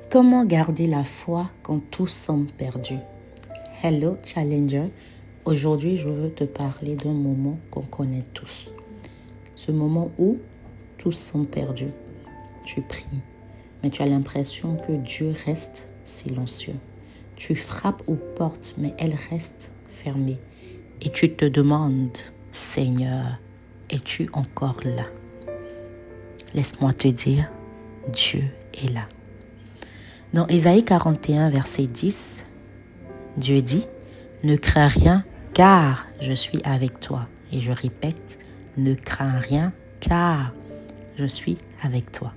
Comment garder la foi quand tout semble perdu? Hello Challenger, aujourd'hui je veux te parler d'un moment qu'on connaît tous. Ce moment où tout semble perdu. Tu pries, mais tu as l'impression que Dieu reste silencieux. Tu frappes aux portes, mais elles restent fermées. Et tu te demandes, Seigneur, es-tu encore là? Laisse-moi te dire, Dieu est là. Dans Ésaïe 41, verset 10, Dieu dit, « Ne crains rien, car je suis avec toi. » Et je répète, « Ne crains rien, car je suis avec toi. »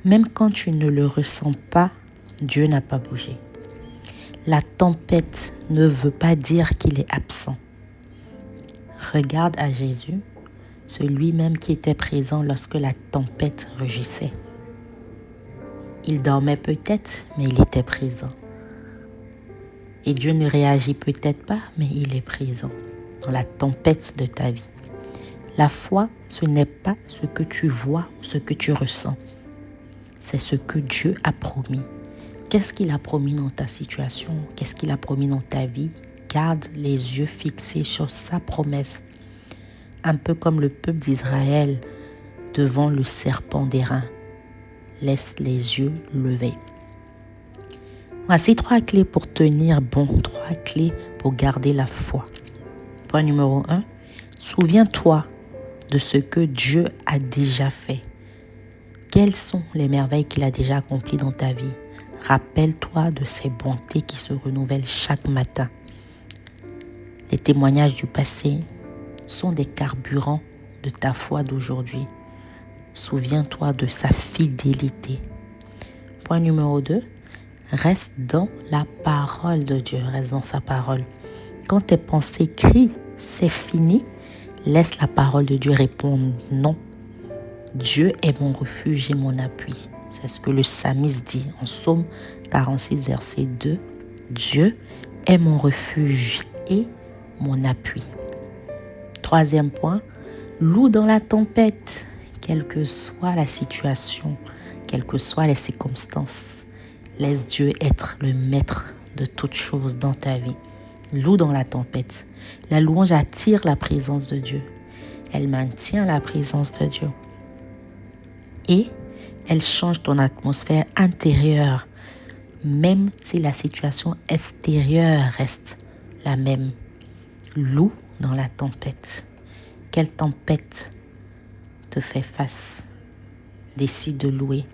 Même quand tu ne le ressens pas, Dieu n'a pas bougé. La tempête ne veut pas dire qu'il est absent. Regarde à Jésus, celui même qui était présent lorsque la tempête rugissait. Il dormait peut-être, mais il était présent. Et Dieu ne réagit peut-être pas, mais il est présent dans la tempête de ta vie. La foi, ce n'est pas ce que tu vois, ce que tu ressens. C'est ce que Dieu a promis. Qu'est-ce qu'il a promis dans ta situation? Qu'est-ce qu'il a promis dans ta vie? Garde les yeux fixés sur sa promesse. Un peu comme le peuple d'Israël devant le serpent d'airain. Laisse les yeux levés. Voici 3 clés pour tenir bon, 3 clés pour garder la foi. Point numéro 1, souviens-toi de ce que Dieu a déjà fait. Quelles sont les merveilles qu'il a déjà accomplies dans ta vie? Rappelle-toi de ses bontés qui se renouvellent chaque matin. Les témoignages du passé sont des carburants de ta foi d'aujourd'hui. Souviens-toi de sa fidélité. Point numéro 2, reste dans la parole de Dieu, reste dans sa parole. Quand tes pensées crient, c'est fini, laisse la parole de Dieu répondre non. Dieu est mon refuge et mon appui. C'est ce que le psalmiste dit en Psaume 46, verset 2. Dieu est mon refuge et mon appui. 3e point, loue dans la tempête, quelle que soit la situation, quelles que soient les circonstances. Laisse Dieu être le maître de toutes choses dans ta vie. Loue dans la tempête. La louange attire la présence de Dieu. Elle maintient la présence de Dieu. Et elle change ton atmosphère intérieure, même si la situation extérieure reste la même. Loue dans la tempête. Quelle tempête te fait face? Décide de louer.